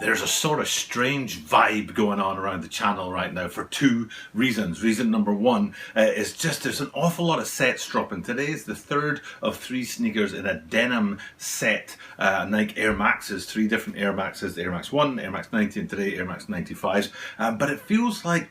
There's a sort of strange vibe going on around the channel right now for two reasons. Reason number one is just there's an awful lot of sets dropping. Today is the third of three sneakers in a Denham set. Nike Air Maxes, three different Air Maxes, the Air Max 1, Air Max 90 and today Air Max 95s. But it feels like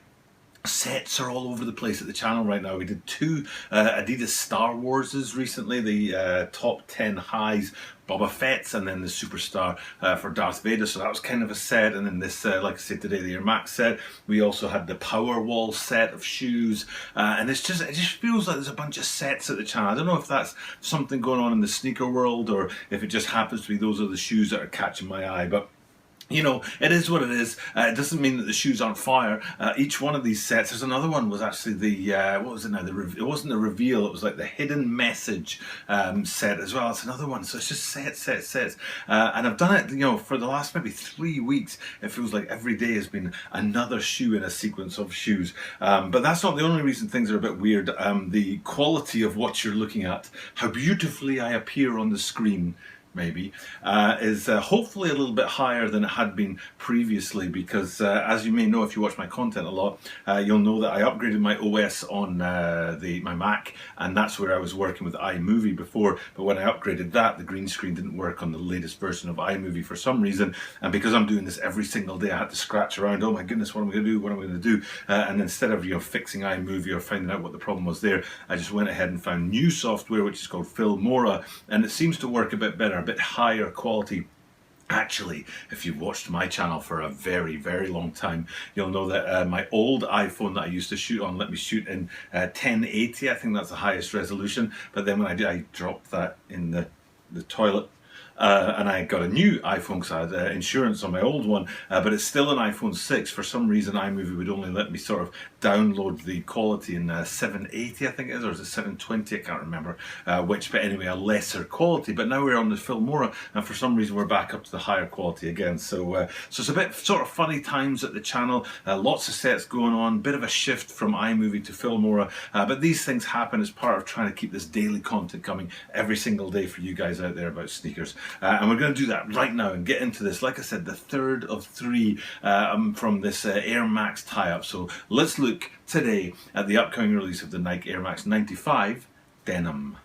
sets are all over the place at the channel right now. We did two Adidas Star Warses recently, the top 10 highs Boba Fett's and then the Superstar for Darth Vader, so that was kind of a set. And then this, like I said today, the Air Max set. We also had the Powerwall set of shoes, and it just feels like there's a bunch of sets at the channel. I don't know if that's something going on in the sneaker world or if it just happens to be those are the shoes that are catching my eye, but you know, it is what it is. It doesn't mean that the shoes aren't fire. Each one of these sets, there's another one was actually the, what was it now? It wasn't the reveal, it was like the hidden message set as well. It's another one. So it's just sets. And I've done it, you know, for the last maybe 3 weeks. It feels like every day has been another shoe in a sequence of shoes. But that's not the only reason things are a bit weird. The quality of what you're looking at, how beautifully I appear on the screen, maybe, is hopefully a little bit higher than it had been previously, because as you may know if you watch my content a lot, you'll know that I upgraded my OS on my Mac, and that's where I was working with iMovie before. But when I upgraded that, the green screen didn't work on the latest version of iMovie for some reason, and because I'm doing this every single day, I had to scratch around, oh my goodness, what am I going to do, what am I going to do? And instead of, you know, fixing iMovie or finding out what the problem was there, I just went ahead and found new software which is called Filmora, and it seems to work a bit better, a bit higher quality. Actually, if you've watched my channel for a very, very long time, you'll know that my old iPhone that I used to shoot on let me shoot in 1080. I think that's the highest resolution. But then when I dropped that in the toilet. And I got a new iPhone because I had insurance on my old one, but it's still an iPhone 6. For some reason iMovie would only let me sort of download the quality in 780 I think it is, or is it 720, I can't remember which, but anyway, a lesser quality. But now we're on the Filmora, and for some reason we're back up to the higher quality again, so it's a bit sort of funny times at the channel. Lots of sets going on, bit of a shift from iMovie to Filmora, but these things happen as part of trying to keep this daily content coming every single day for you guys out there about sneakers. And we're going to do that right now and get into this. Like I said, the third of three from this Air Max tie-up. So let's look today at the upcoming release of the Nike Air Max 95 Denham.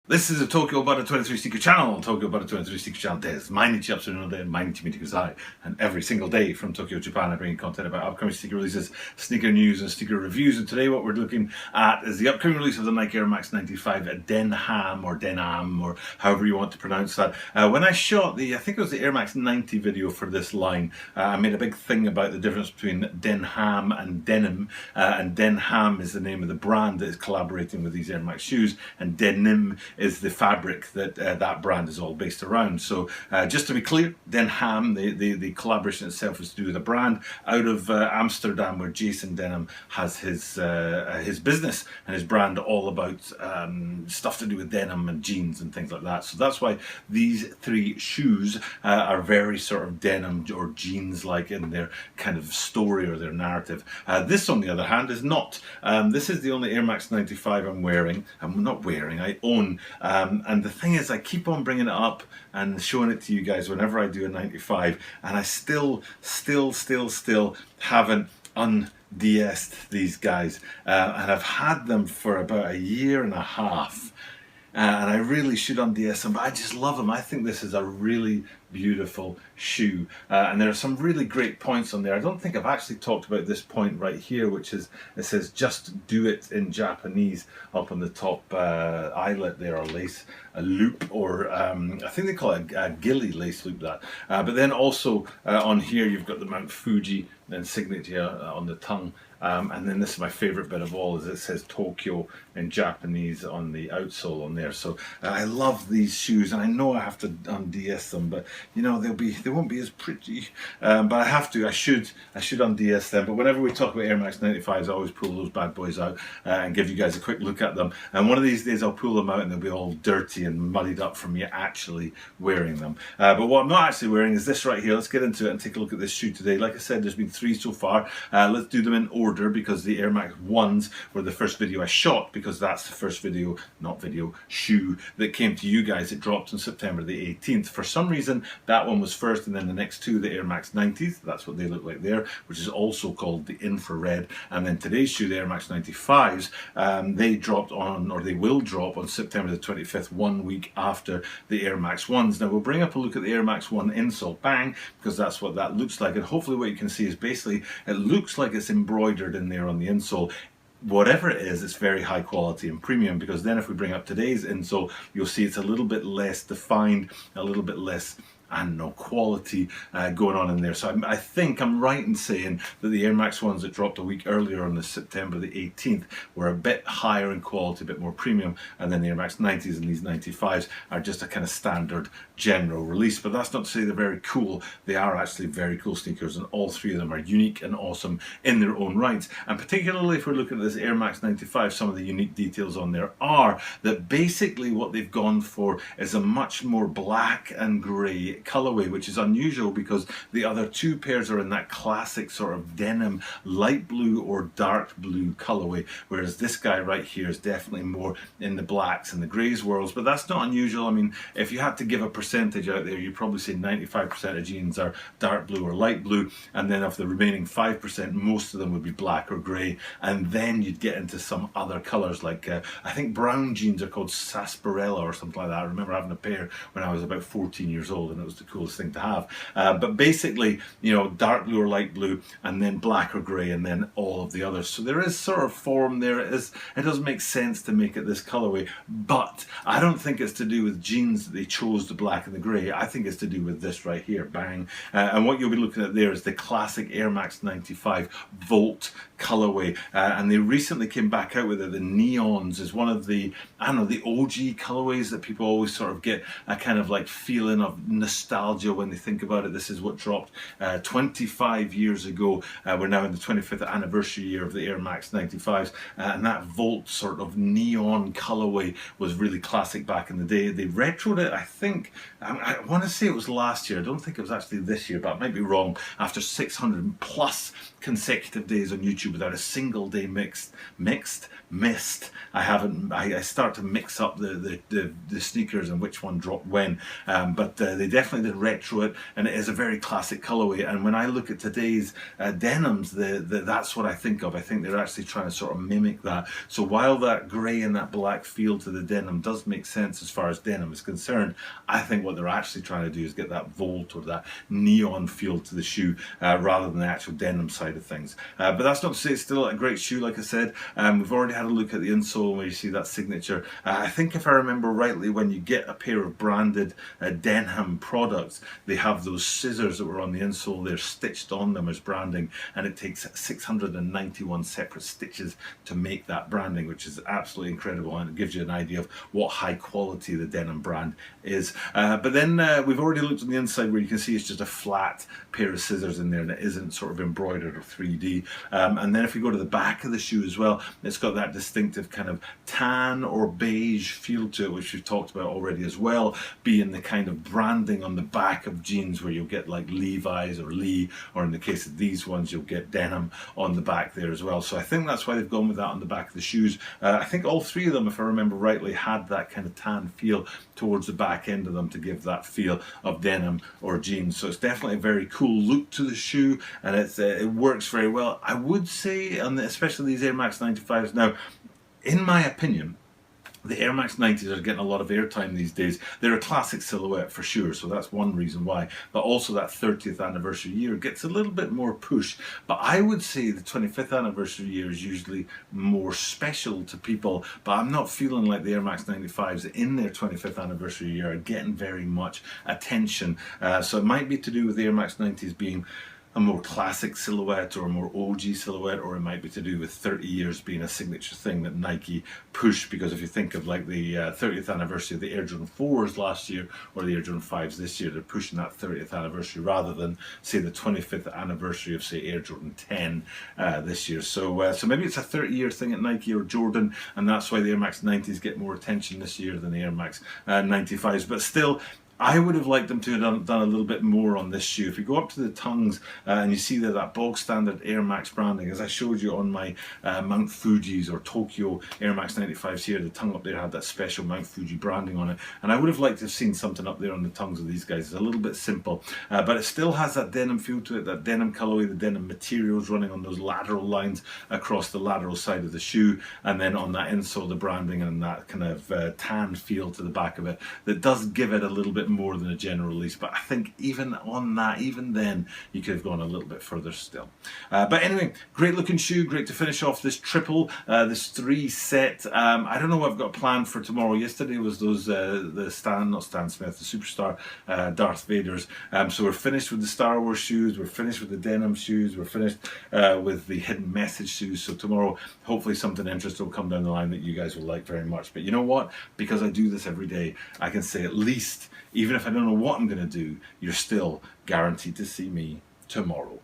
This is a Tokyo Butter 23 Sneaker Channel. Tokyo Butter 23 Sneaker Channel des. 毎日アップするので毎日見てください. And every single day from Tokyo, Japan, I bring content about upcoming sneaker releases, sneaker news and sneaker reviews. And today what we're looking at is the upcoming release of the Nike Air Max 95 at Denham or Denham or however you want to pronounce that. When I shot I think it was the Air Max 90 video for this line, I made a big thing about the difference between Denham and Denim. And Denham is the name of the brand that is collaborating with these Air Max shoes, and Denim is the fabric that that brand is all based around. So just to be clear, Denham, the collaboration itself is to do with a brand out of Amsterdam, where Jason Denham has his business and his brand all about stuff to do with denim and jeans and things like that. So that's why these three shoes are very sort of denim or jeans like in their kind of story or their narrative. This on the other hand is not. This is the only Air Max 95 I'm wearing. I'm not wearing, I own. And the thing is, I keep on bringing it up and showing it to you guys whenever I do a 95, and I still haven't un-DS'd these guys, and I've had them for about a year and a half, and I really should un-DS them, but I just love them. I think this is a really beautiful shoe, and there are some really great points on there. I don't think I've actually talked about this point right here, which is, it says just do it in Japanese up on the top eyelet there, or lace, a loop, or I think they call it a gilly lace loop, that. But then also on here you've got the Mount Fuji insignia on the tongue. And then this is my favorite bit of all, is it says Tokyo in Japanese on the outsole on there. So I love these shoes, and I know I have to un-DS them, but you know they won't be as pretty. But I have to. I should un-DS them. But whenever we talk about Air Max 95s, I always pull those bad boys out and give you guys a quick look at them. And one of these days I'll pull them out and they'll be all dirty and muddied up from me actually wearing them. But what I'm not actually wearing is this right here. Let's get into it and take a look at this shoe today. Like I said, there's been three so far. Let's do them in order, because the Air Max 1s were the first video I shot, because that's the first shoe that came to you guys. It dropped on September the 18th. For some reason, that one was first, and then the next two, the Air Max 90s, that's what they look like there, which is also called the infrared. And then today's shoe, the Air Max 95s, they dropped on, or they will drop on September the 25th, 1 week after the Air Max 1s. Now we'll bring up a look at the Air Max 1 insole, bang, because that's what that looks like. And hopefully what you can see is basically, it looks like it's embroidered in there on the insole. Whatever it is, it's very high quality and premium, because then if we bring up today's insole, you'll see it's a little bit less defined, a little bit less, I don't know, quality going on in there. So I think I'm right in saying that the Air Max 1s that dropped a week earlier on the September the 18th were a bit higher in quality, a bit more premium, and then the Air Max 90s and these 95s are just a kind of standard general release. But that's not to say they're very cool. They are actually very cool sneakers, and all three of them are unique and awesome in their own rights. And particularly if we're looking at this Air Max 95, some of the unique details on there are that basically what they've gone for is a much more black and grey colorway, which is unusual because the other two pairs are in that classic sort of denim light blue or dark blue colorway, whereas this guy right here is definitely more in the blacks and the greys worlds. But that's not unusual. I mean, if you had to give a percentage out there, you'd probably say 95% of jeans are dark blue or light blue, and then of the remaining 5%, most of them would be black or grey, and then you'd get into some other colors like I think brown jeans are called sarsaparilla or something like that. I remember having a pair when I was about 14 years old, and it was the coolest thing to have. But basically, you know, dark blue or light blue, and then black or grey, and then all of the others. So there is sort of form there. It does make sense to make it this colorway, but I don't think it's to do with jeans that they chose the black and the grey. I think it's to do with this right here, bang. And what you'll be looking at there is the classic Air Max 95 Volt colorway, and they recently came back out with it. The neons is one of the, I don't know, the OG colorways that people always sort of get a kind of like feeling of nostalgia when they think about it. This is what dropped 25 years ago. We're now in the 25th anniversary year of the Air Max 95s, and that Volt sort of neon colorway was really classic back in the day. They retroed it, I think, I want to say it was last year. I don't think it was actually this year, but I might be wrong. After 600 plus consecutive days on YouTube without a single day missed. I start to mix up the sneakers and which one dropped when, but they definitely did retro it, and it is a very classic colorway. And when I look at today's denims, that's what I think of. I think they're actually trying to sort of mimic that. So while that grey and that black feel to the denim does make sense as far as denim is concerned, I think what they're actually trying to do is get that Volt or that neon feel to the shoe rather than the actual denim side of things. But that's not to say it's still a great shoe, like I said. We've already had a look at the insole where you see that signature. I think if I remember rightly, when you get a pair of branded Denham products, they have those scissors that were on the insole. They're stitched on them as branding, and it takes 691 separate stitches to make that branding, which is absolutely incredible, and it gives you an idea of what high quality the Denham brand is. But then we've already looked on the inside where you can see it's just a flat pair of scissors in there, and it isn't sort of embroidered or 3D. And then if we go to the back of the shoe as well, it's got that distinctive kind of tan or beige feel to it, which we've talked about already as well, being the kind of branding on the back of jeans where you'll get like Levi's or Lee, or in the case of these ones you'll get Denham on the back there as well. So I think that's why they've gone with that on the back of the shoes. I think all three of them, if I remember rightly, had that kind of tan feel towards the back end of them to give that feel of denim or jeans. So it's definitely a very cool look to the shoe, and it works very well. I would say, and especially these Air Max 95s now, in my opinion, the Air Max 90s are getting a lot of airtime these days. They're a classic silhouette for sure, so that's one reason why. But also that 30th anniversary year gets a little bit more push. But I would say the 25th anniversary year is usually more special to people, but I'm not feeling like the Air Max 95s in their 25th anniversary year are getting very much attention. So it might be to do with the Air Max 90s being a more classic silhouette or a more OG silhouette, or it might be to do with 30 years being a signature thing that Nike pushed. Because if you think of like the 30th anniversary of the Air Jordan 4s last year or the Air Jordan 5s this year, they're pushing that 30th anniversary rather than say the 25th anniversary of say Air Jordan 10 this year. So maybe it's a 30-year thing at Nike or Jordan, and that's why the Air Max 90s get more attention this year than the Air Max 95s. But still, I would have liked them to have done a little bit more on this shoe. If you go up to the tongues and you see that bog standard Air Max branding, as I showed you on my Mount Fuji's or Tokyo Air Max 95s here, the tongue up there had that special Mount Fuji branding on it, and I would have liked to have seen something up there on the tongues of these guys. It's a little bit simple, but it still has that denim feel to it, that denim colorway, the denim materials running on those lateral lines across the lateral side of the shoe, and then on that insole the branding and that kind of tan feel to the back of it that does give it a little bit more than a general release. But I think even on that, even then, you could have gone a little bit further still. But anyway, great looking shoe, great to finish off this triple, this 3 set. I don't know what I've got planned for tomorrow. Yesterday was those not Stan Smith, the Superstar Darth Vaders. So we're finished with the Star Wars shoes, we're finished with the Denham shoes, we're finished with the Hidden Message shoes. So tomorrow, hopefully something interesting will come down the line that you guys will like very much. But you know what? Because I do this every day, I can say at least, even if I don't know what I'm going to do, you're still guaranteed to see me tomorrow.